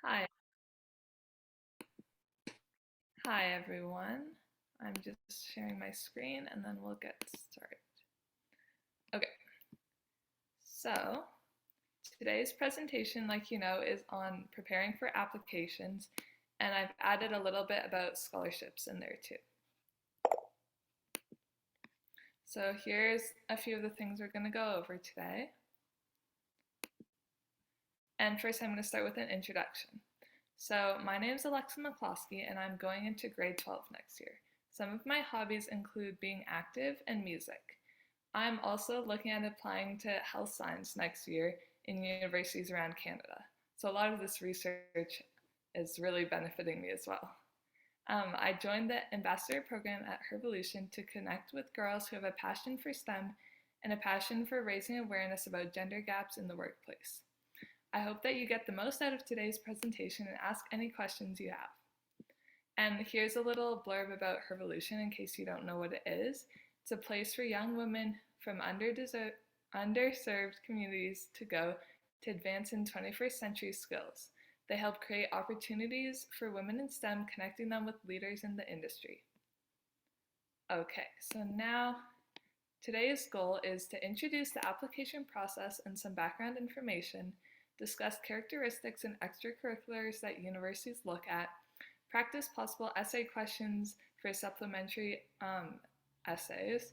Hi, hi everyone. I'm just sharing my screen and then we'll get started. Okay, so today's presentation, like you know, is on preparing for applications, and I've added a little bit about scholarships in there too. So here's a few of the things we're going to go over today. And first, I'm going to start with an introduction. So my name is Alexa McCloskey, and I'm going into grade 12 next year. Some of my hobbies include being active and music. I'm also looking at applying to health science next year in universities around Canada. So a lot of this research is really benefiting me as well. I joined the ambassador program at VOLUTION to connect with girls who have a passion for STEM and a passion for raising awareness about gender gaps in the workplace. I hope that you get the most out of today's presentation and ask any questions you have. And here's a little blurb about VOLUTION in case you don't know what it is. It's a place for young women from underserved communities to go to advance in 21st century skills. They help create opportunities for women in STEM, connecting them with leaders in the industry. Okay, so now today's goal is to introduce the application process and some background information, discuss characteristics and extracurriculars that universities look at, practice possible essay questions for supplementary essays,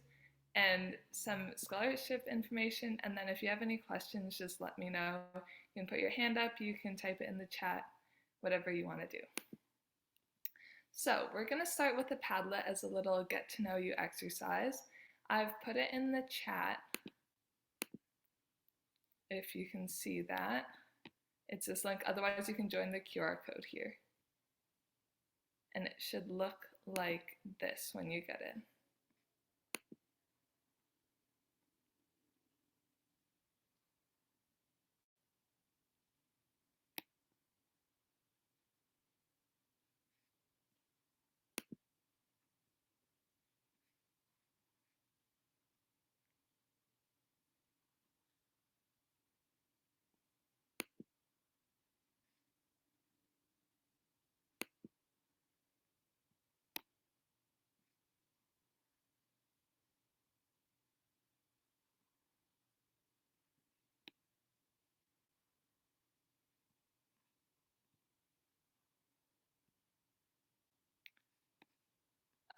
and some scholarship information. And then if you have any questions, just let me know. You can put your hand up, you can type it in the chat, whatever you want to do. So we're going to start with the Padlet as a little get to know you exercise. I've put it in the chat if you can see that. It's this link, otherwise you can join the QR code here. And it should look like this when you get in.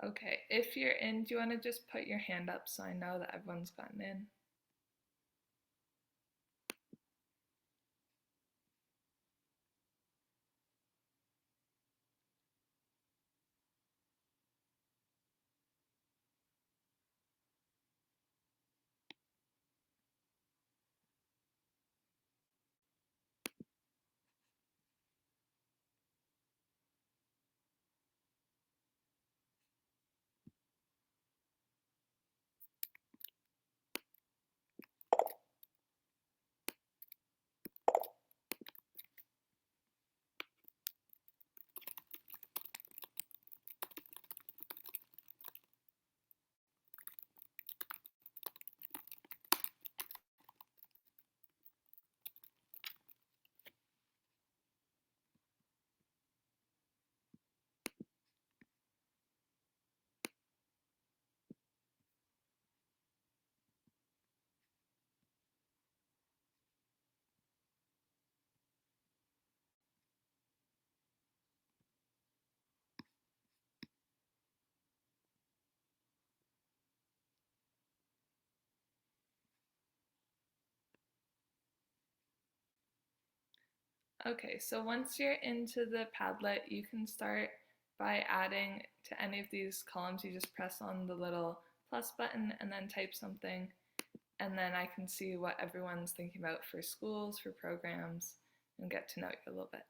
Okay, if you're in, do you want to just put your hand up so I know that everyone's gotten in? Okay, so once you're into the Padlet, you can start by adding to any of these columns. You just press on the little plus button and then type something, and then I can see what everyone's thinking about for schools, for programs, and get to know you a little bit.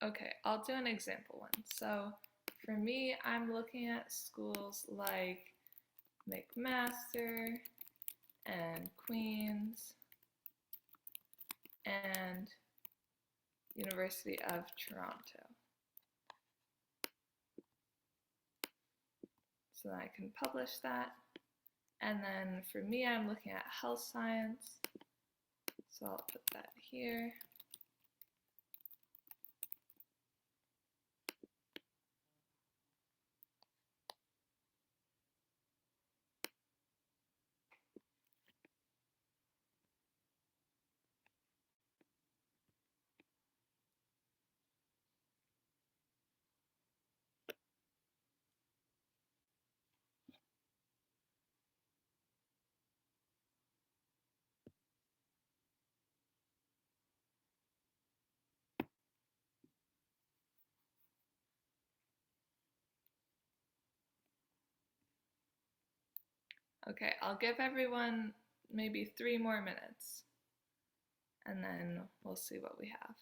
Okay, I'll do an example one. So for me, I'm looking at schools like McMaster and Queen's and University of Toronto. So then I can publish that. And then for me, I'm looking at health science. So I'll put that here. Okay, I'll give everyone maybe 3 more minutes, and then we'll see what we have.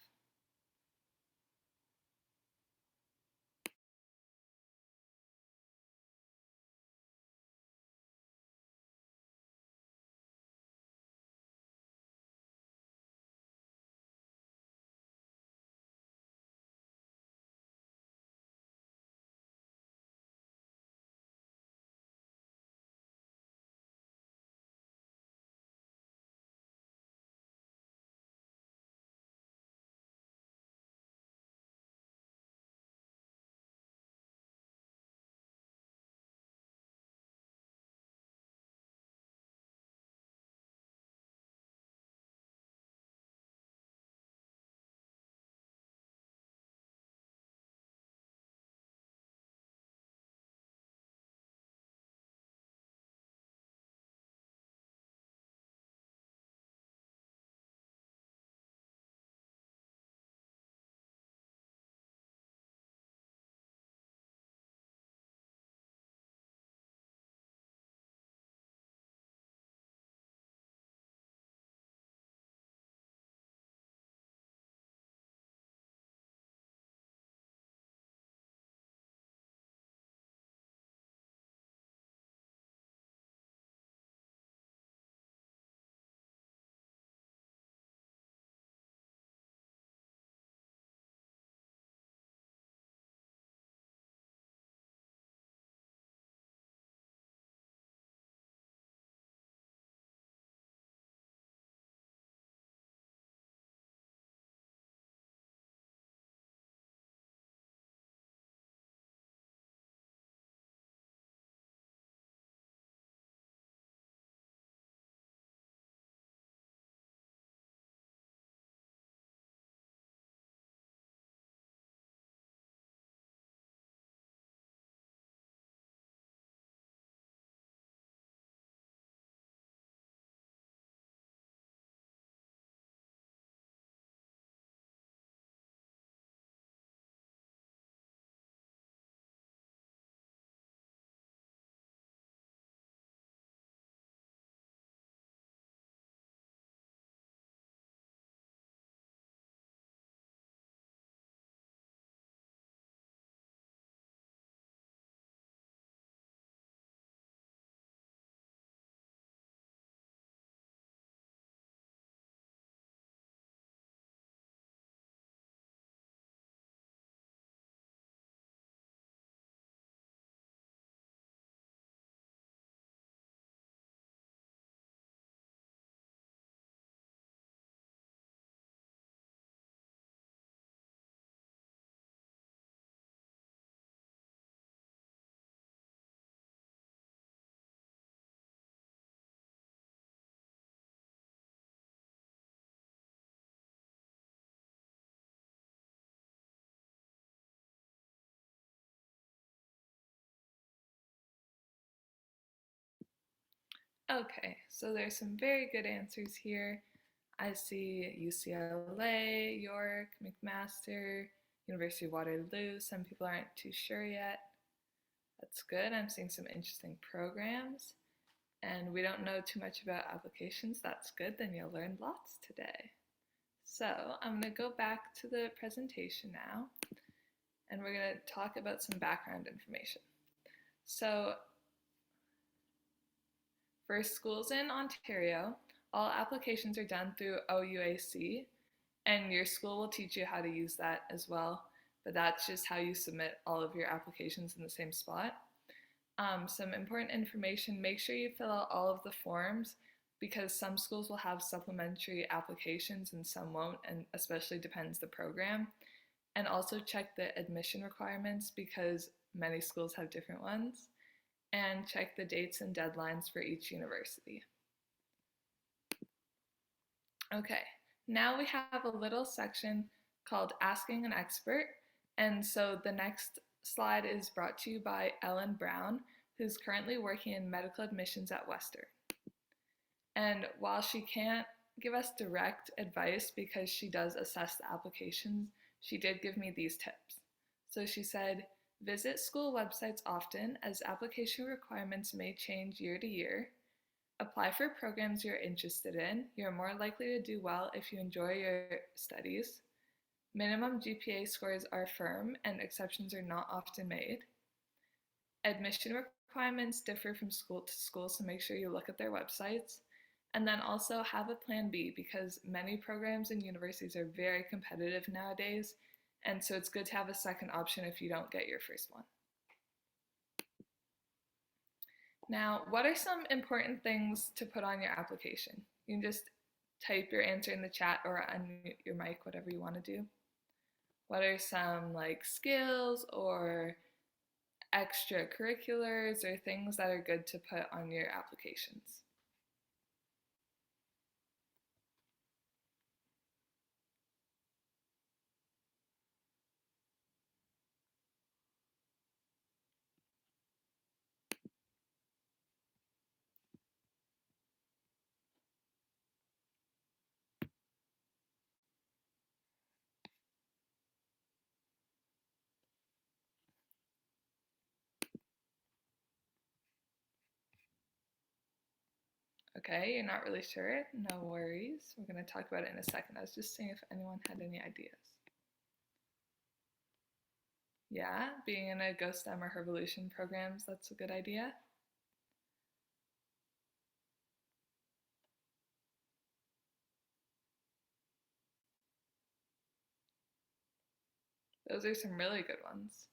Okay, so there's some very good answers here. I see UCLA, York, McMaster, University of Waterloo. Some people aren't too sure yet. That's good. I'm seeing some interesting programs. And we don't know too much about applications. That's good. Then you'll learn lots today. So I'm going to go back to the presentation now, and we're going to talk about some background information. So for schools in Ontario, all applications are done through OUAC, and your school will teach you how to use that as well, but that's just how you submit all of your applications in the same spot. Some important information, make sure you fill out all of the forms because some schools will have supplementary applications and some won't, and especially depends the program. And also check the admission requirements because many schools have different ones. And check the dates and deadlines for each university. Okay, now we have a little section called Asking an Expert. And so the next slide is brought to you by Ellen Brown, who's currently working in medical admissions at Western. And while she can't give us direct advice because she does assess the applications, she did give me these tips. So she said, visit school websites often as application requirements may change year to year. Apply for programs you're interested in. You're more likely to do well if you enjoy your studies. Minimum GPA scores are firm and exceptions are not often made. Admission requirements differ from school to school, so make sure you look at their websites. And then also have a plan B because many programs and universities are very competitive nowadays, and so it's good to have a second option if you don't get your first one. Now, what are some important things to put on your application? You can just type your answer in the chat or unmute your mic, whatever you want to do. What are some skills or extracurriculars or things that are good to put on your applications? Okay, you're not really sure? No worries. We're going to talk about it in a second. I was just seeing if anyone had any ideas. Yeah, being in a GoSTEM or VOLUTION programs, that's a good idea. Those are some really good ones.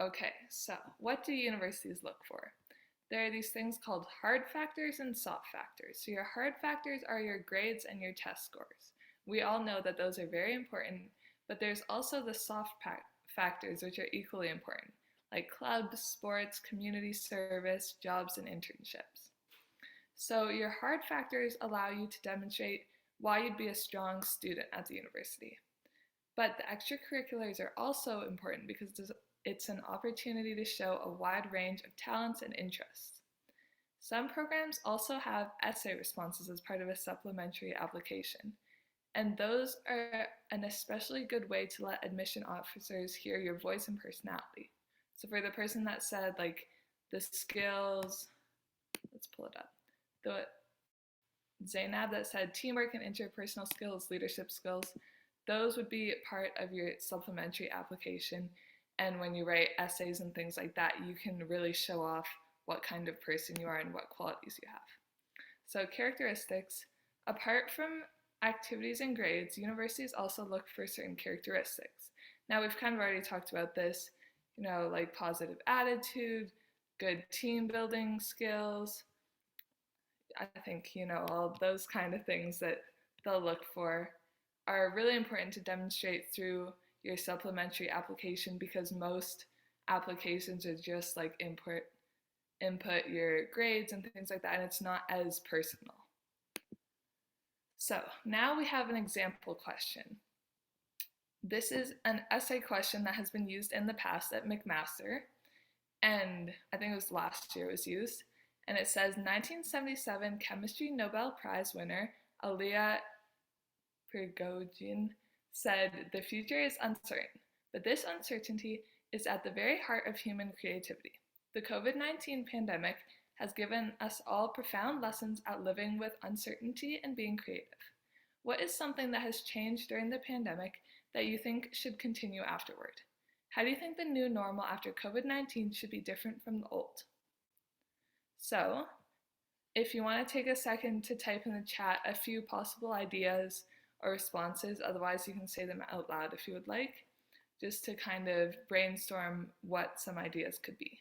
Okay, so what do universities look for? There are these things called hard factors and soft factors. So your hard factors are your grades and your test scores. We all know that those are very important, but there's also the soft factors which are equally important, like clubs, sports, community service, jobs, and internships. So your hard factors allow you to demonstrate why you'd be a strong student at the university. But the extracurriculars are also important because it's an opportunity to show a wide range of talents and interests. Some programs also have essay responses as part of a supplementary application, and those are an especially good way to let admission officers hear your voice and personality. So for the person that said the skills, let's pull it up. The Zainab that said teamwork and interpersonal skills, leadership skills, those would be part of your supplementary application. And when you write essays and things like that, you can really show off what kind of person you are and what qualities you have. So characteristics, apart from activities and grades, universities also look for certain characteristics. Now we've kind of already talked about this, like positive attitude, good team building skills. I think, all those kind of things that they'll look for are really important to demonstrate through your supplementary application because most applications are just input your grades and things like that, and it's not as personal. So now we have an example question. This is an essay question that has been used in the past at McMaster, and I think it was last year it was used, and it says 1977 Chemistry Nobel Prize winner Alia Prigogine said, "The future is uncertain, but this uncertainty is at the very heart of human creativity. The COVID-19 pandemic has given us all profound lessons at living with uncertainty and being creative. What is something that has changed during the pandemic that you think should continue afterward? How do you think the new normal after COVID-19 should be different from the old? So, if you want to take a second to type in the chat a few possible ideas or responses, otherwise you can say them out loud if you would like, just to kind of brainstorm what some ideas could be.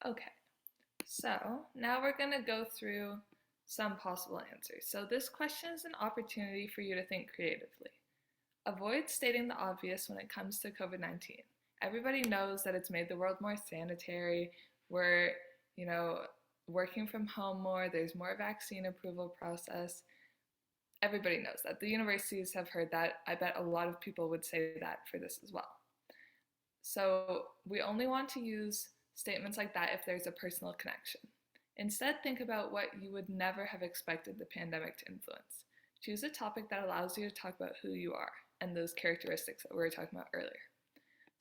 Okay, so now we're going to go through some possible answers. So this question is an opportunity for you to think creatively. Avoid stating the obvious when it comes to COVID-19. Everybody knows that it's made the world more sanitary. We're, working from home more. There's more vaccine approval process. Everybody knows that. The universities have heard that. I bet a lot of people would say that for this as well. So we only want to use statements like that if there's a personal connection. Instead, think about what you would never have expected the pandemic to influence. Choose a topic that allows you to talk about who you are and those characteristics that we were talking about earlier.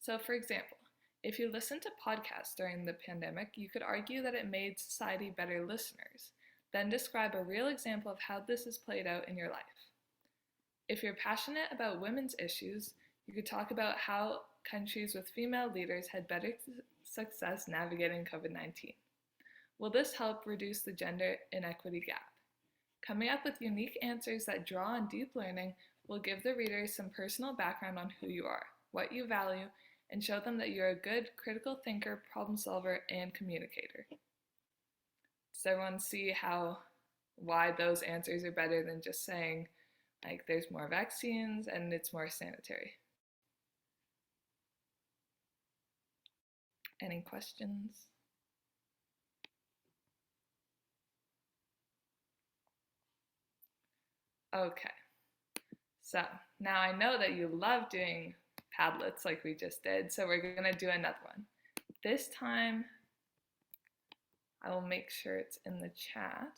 So for example, if you listened to podcasts during the pandemic, you could argue that it made society better listeners. Then describe a real example of how this has played out in your life. If you're passionate about women's issues, you could talk about how countries with female leaders had better success navigating COVID-19. Will this help reduce the gender inequity gap? Coming up with unique answers that draw on deep learning will give the readers some personal background on who you are, what you value, and show them that you're a good critical thinker, problem solver, and communicator. Does everyone see why those answers are better than just saying, like, there's more vaccines and it's more sanitary? Any questions? Okay, so now I know that you love doing Padlets like we just did, so we're gonna do another one. This time, I will make sure it's in the chat.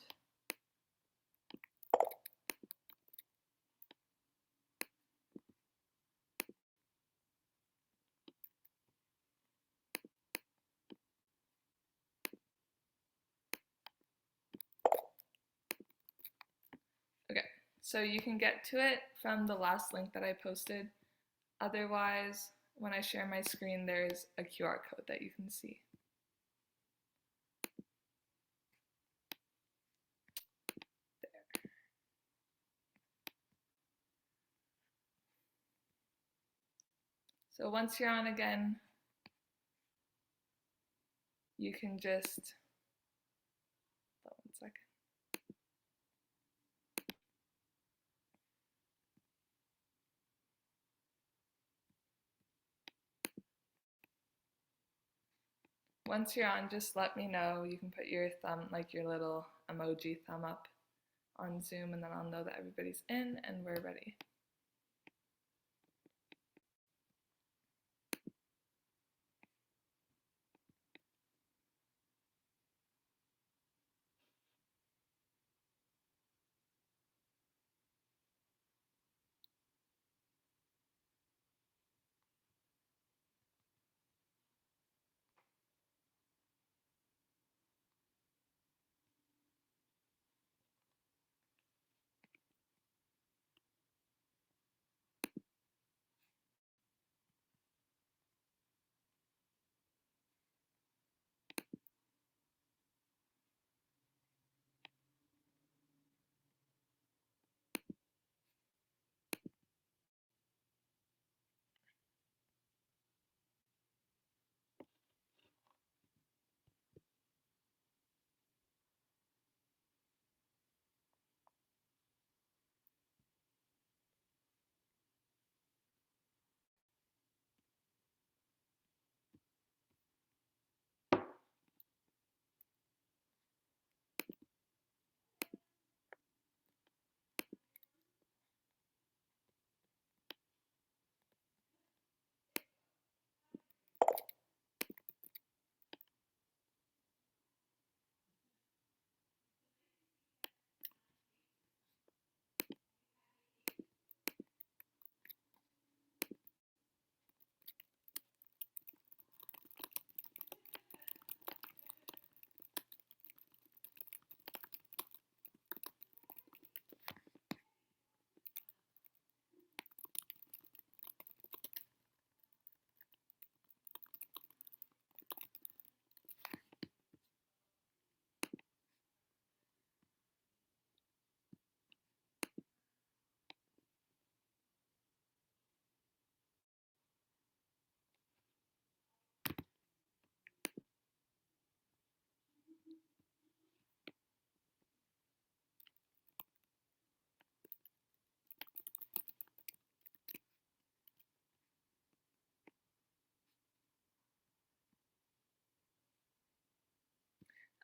Okay, so you can get to it from the last link that I posted. Otherwise, when I share my screen, there's a QR code that you can see. There. So once you're on again, you can just, hold on 1 second. Once you're on, just let me know. You can put your thumb, like your little emoji thumb up on Zoom, and then I'll know that everybody's in and we're ready.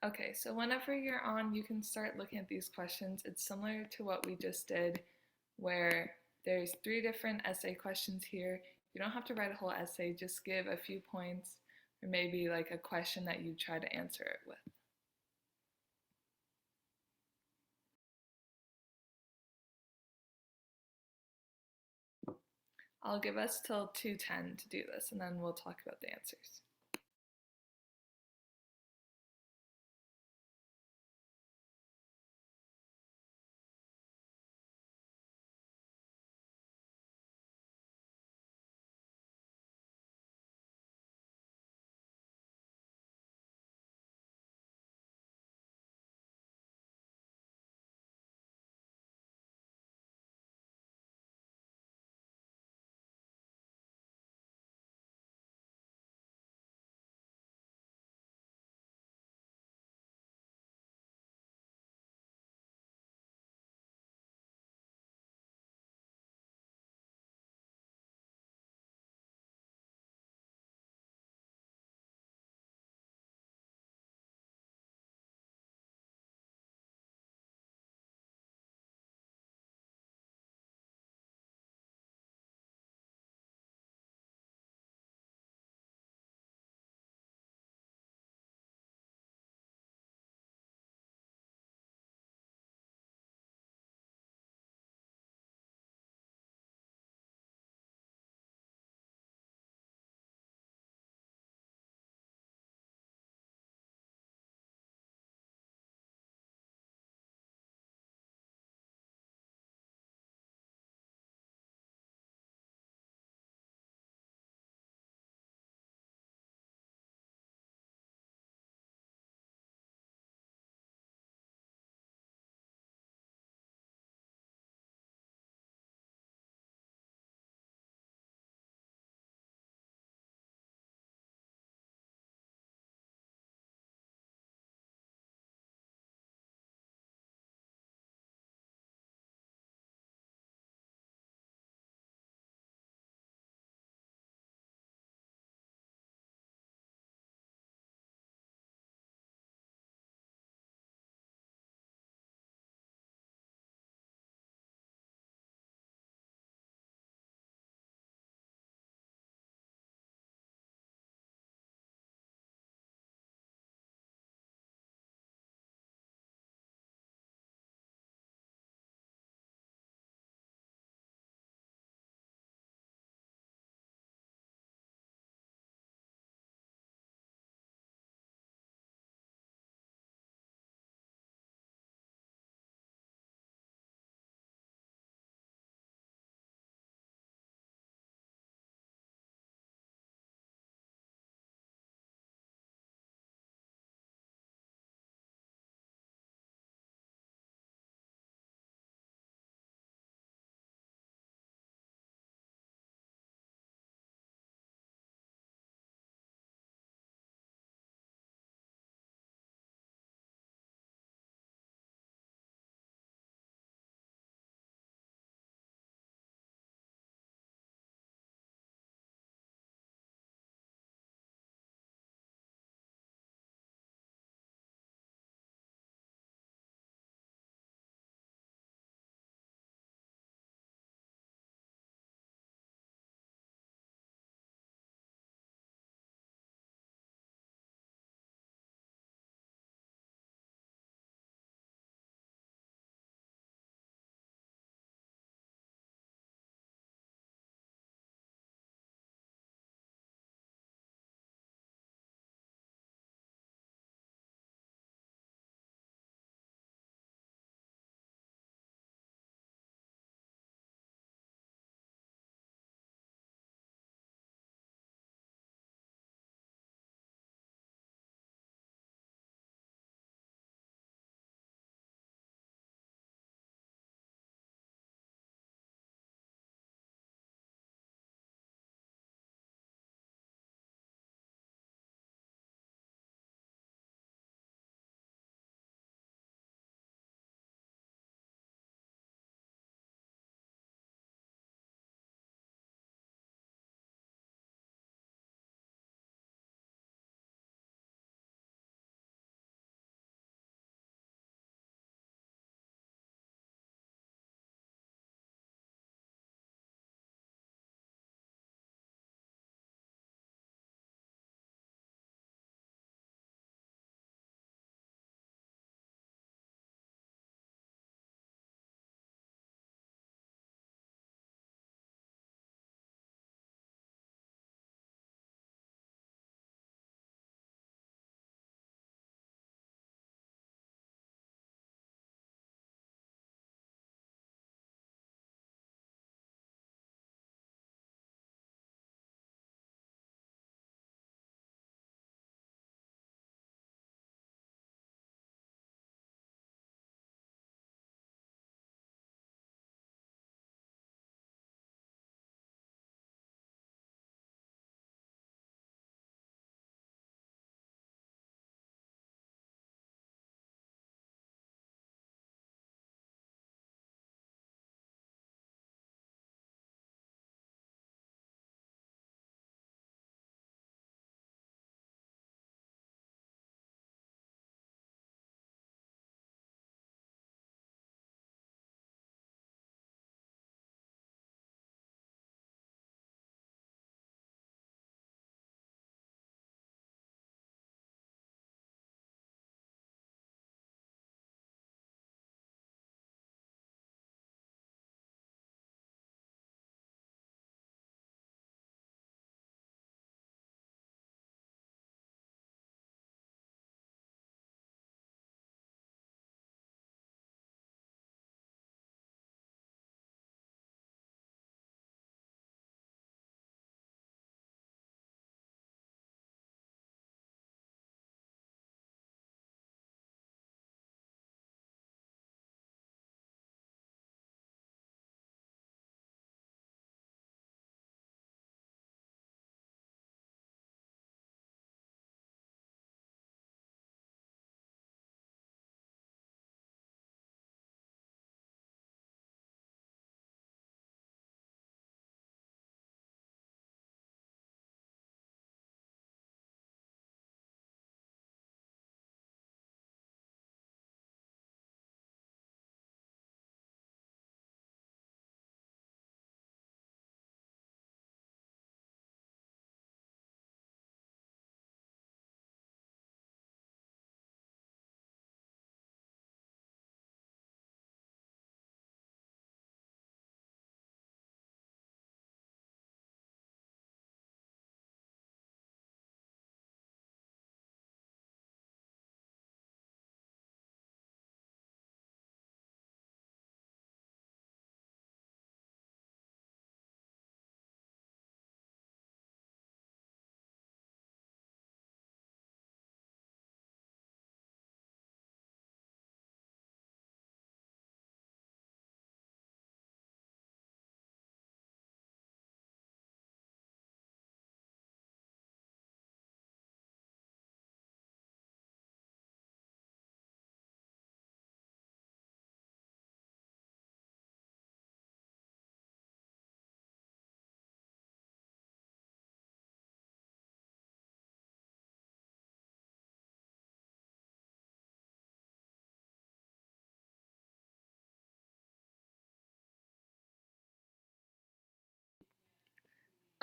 Okay, so whenever you're on, you can start looking at these questions. It's similar to what we just did, where there's 3 different essay questions here. You don't have to write a whole essay, just give a few points or maybe like a question that you try to answer it with. I'll give us till 2:10 to do this, and then we'll talk about the answers.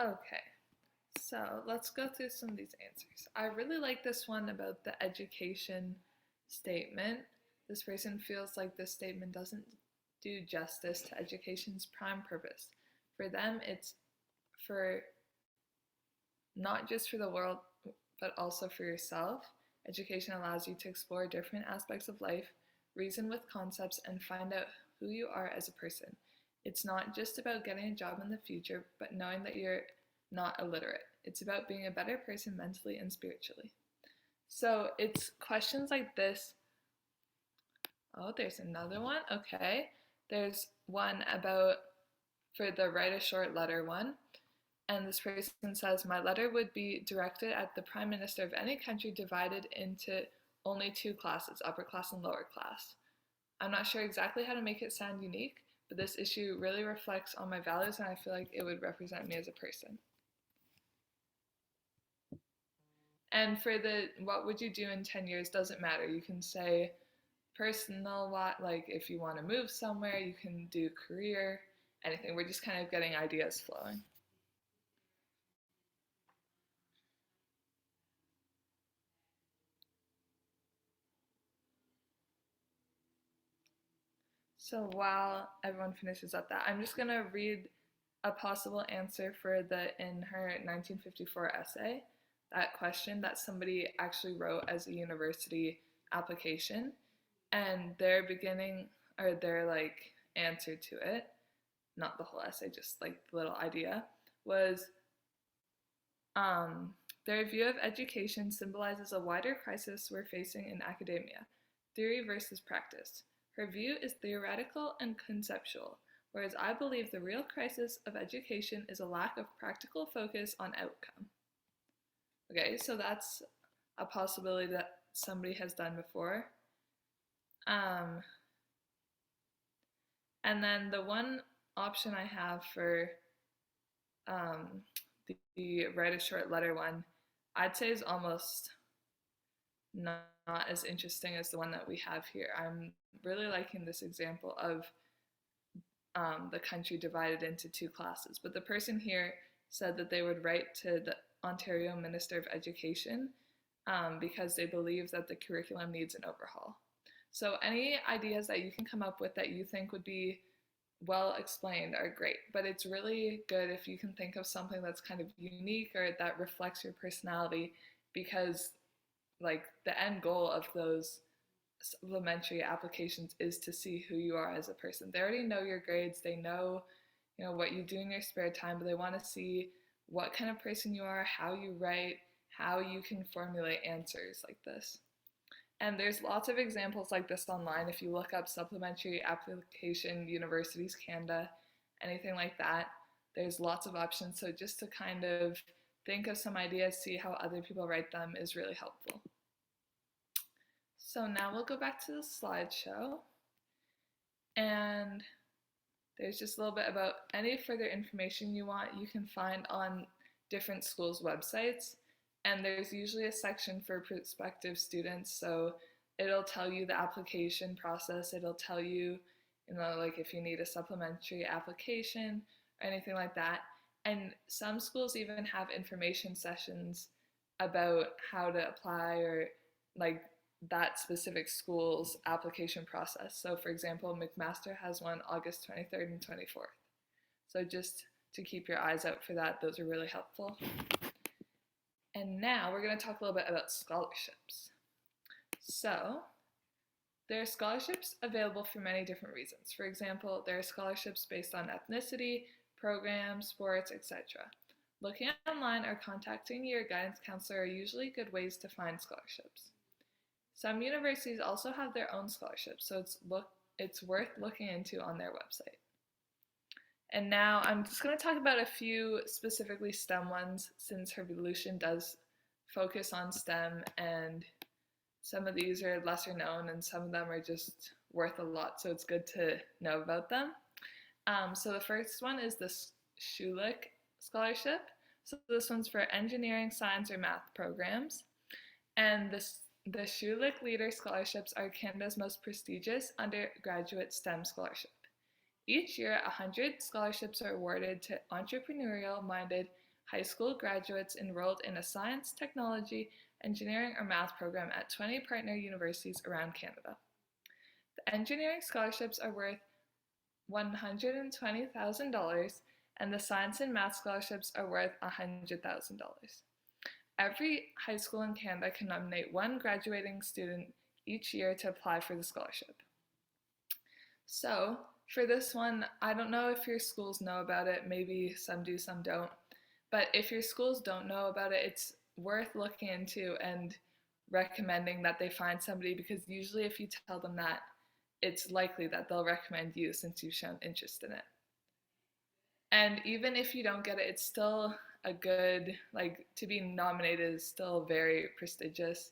Okay, so let's go through some of these answers. I really like this one about the education statement. This person feels like this statement doesn't do justice to education's prime purpose. For them, it's for not just for the world, but also for yourself. Education allows you to explore different aspects of life, reason with concepts, and find out who you are as a person. It's not just about getting a job in the future, but knowing that you're not illiterate. It's about being a better person mentally and spiritually. So it's questions like this. Oh, there's another one. Okay. There's one about for the write a short letter one. And this person says, my letter would be directed at the prime minister of any country divided into only two classes, upper class and lower class. I'm not sure exactly how to make it sound unique, but this issue really reflects on my values and I feel like it would represent me as a person. And for the what would you do in 10 years doesn't matter. You can say personal, like if you want to move somewhere, you can do career, anything. We're just kind of getting ideas flowing. So while everyone finishes up that, I'm just going to read a possible answer for the in her 1954 essay, that question that somebody actually wrote as a university application, and their beginning or their like answer to it, not the whole essay, just like the little idea, was their view of education symbolizes a wider crisis we're facing in academia, theory versus practice. Her view is theoretical and conceptual, whereas I believe the real crisis of education is a lack of practical focus on outcome. Okay, so that's a possibility that somebody has done before. Um, and then the one option I have for um, the write a short letter one, I'd say is almost not as interesting as the one that we have here. I'm really liking this example of the country divided into two classes. But the person here said that they would write to the Ontario Minister of Education because they believe that the curriculum needs an overhaul. So any ideas that you can come up with that you think would be well explained are great, but it's really good if you can think of something that's kind of unique or that reflects your personality, because like the end goal of those supplementary applications is to see who you are as a person. They already know your grades, they know, you know, what you do in your spare time, but they want to see what kind of person you are, how you write, how you can formulate answers like this. And there's lots of examples like this online. If you look up supplementary application universities Canada, anything like that, there's lots of options. So just to kind of think of some ideas, see how other people write them is really helpful. So now we'll go back to the slideshow. And there's just a little bit about any further information you want, you can find on different schools' websites. And there's usually a section for prospective students, so it'll tell you the application process, it'll tell you, you know, like if you need a supplementary application or anything like that. And some schools even have information sessions about how to apply or like that specific school's application process. So for example, McMaster has one August 23rd and 24th. So just to keep your eyes out for that, those are really helpful. And now we're going to talk a little bit about scholarships. So there are scholarships available for many different reasons. For example, there are scholarships based on ethnicity, programs, sports, etc. Looking online or contacting your guidance counselor are usually good ways to find scholarships. Some universities also have their own scholarships, so it's worth looking into on their website. And now I'm just going to talk about a few specifically STEM ones, since her VOLUTION does focus on STEM, and some of these are lesser known and some of them are just worth a lot, so it's good to know about them. So the first one is the Schulich Scholarship. So this one's for engineering, science, or math programs. And the Schulich Leader Scholarships are Canada's most prestigious undergraduate STEM scholarship. Each year, 100 scholarships are awarded to entrepreneurial-minded high school graduates enrolled in a science, technology, engineering, or math program at 20 partner universities around Canada. The engineering scholarships are worth $120,000, and the science and math scholarships are worth $100,000. Every high school in Canada can nominate one graduating student each year to apply for the scholarship. So for this one, I don't know if your schools know about it, maybe some do, some don't, but if your schools don't know about it, it's worth looking into and recommending that they find somebody, because usually if you tell them that, it's likely that they'll recommend you since you've shown interest in it. And even if you don't get it, it's still a good, to be nominated is still very prestigious,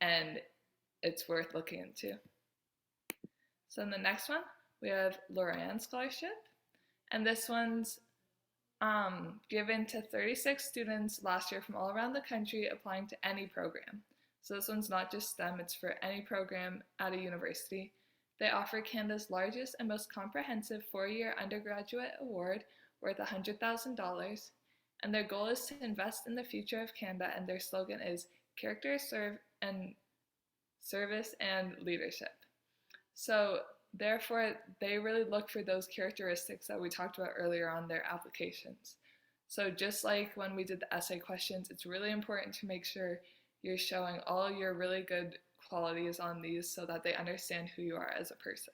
and it's worth looking into. So in the next one, we have Loran Scholarship, and this one's given to 36 students last year from all around the country applying to any program. So this one's not just STEM, it's for any program at a university. They offer Canada's largest and most comprehensive 4-year undergraduate award worth $100,000, and their goal is to invest in the future of Canada, and their slogan is Character, Service, and Leadership. So therefore, they really look for those characteristics that we talked about earlier on their applications. So just like when we did the essay questions, it's really important to make sure you're showing all your really good qualities on these so that they understand who you are as a person.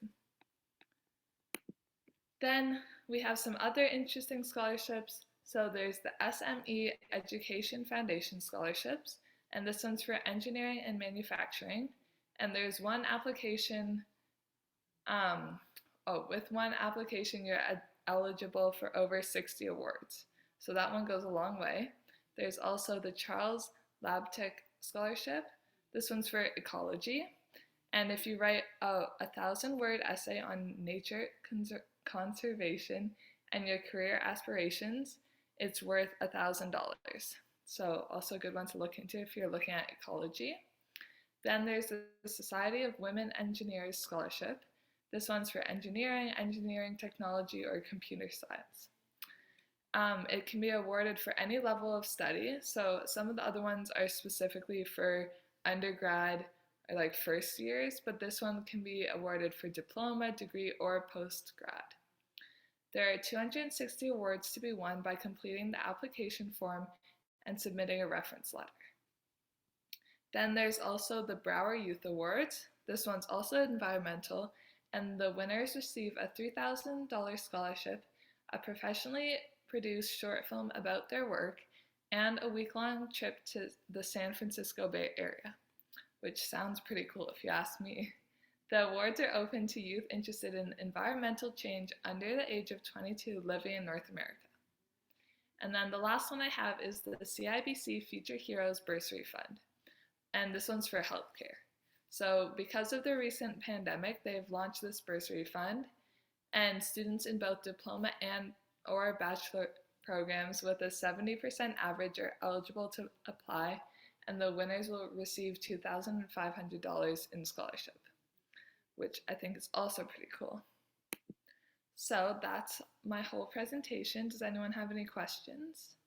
Then we have some other interesting scholarships. So there's the SME Education Foundation scholarships, and this one's for engineering and manufacturing. And there's one application, with one application you're eligible for over 60 awards. So that one goes a long way. There's also the Charles Labtech Scholarship. This one's for ecology, and if you write a 1,000-word essay on nature conservation and your career aspirations, it's worth $1,000. So also a good one to look into if you're looking at ecology. Then there's the Society of Women Engineers Scholarship. This one's for engineering technology, or computer science. It can be awarded for any level of study. So some of the other ones are specifically for undergrad or first years, but this one can be awarded for diploma, degree, or post-grad. There are 260 awards to be won by completing the application form and submitting a reference letter. Then there's also the Brower Youth Awards. This one's also environmental, and the winners receive a $3,000 scholarship, a professionally produced short film about their work, and a week-long trip to the San Francisco Bay Area, which sounds pretty cool if you ask me. The awards are open to youth interested in environmental change under the age of 22 living in North America. And then the last one I have is the CIBC Future Heroes Bursary Fund, and this one's for healthcare. So because of the recent pandemic, they've launched this bursary fund, and students in both diploma and or bachelor programs with a 70% average are eligible to apply, and the winners will receive $2,500 in scholarship, which I think is also pretty cool. So that's my whole presentation. Does anyone have any questions?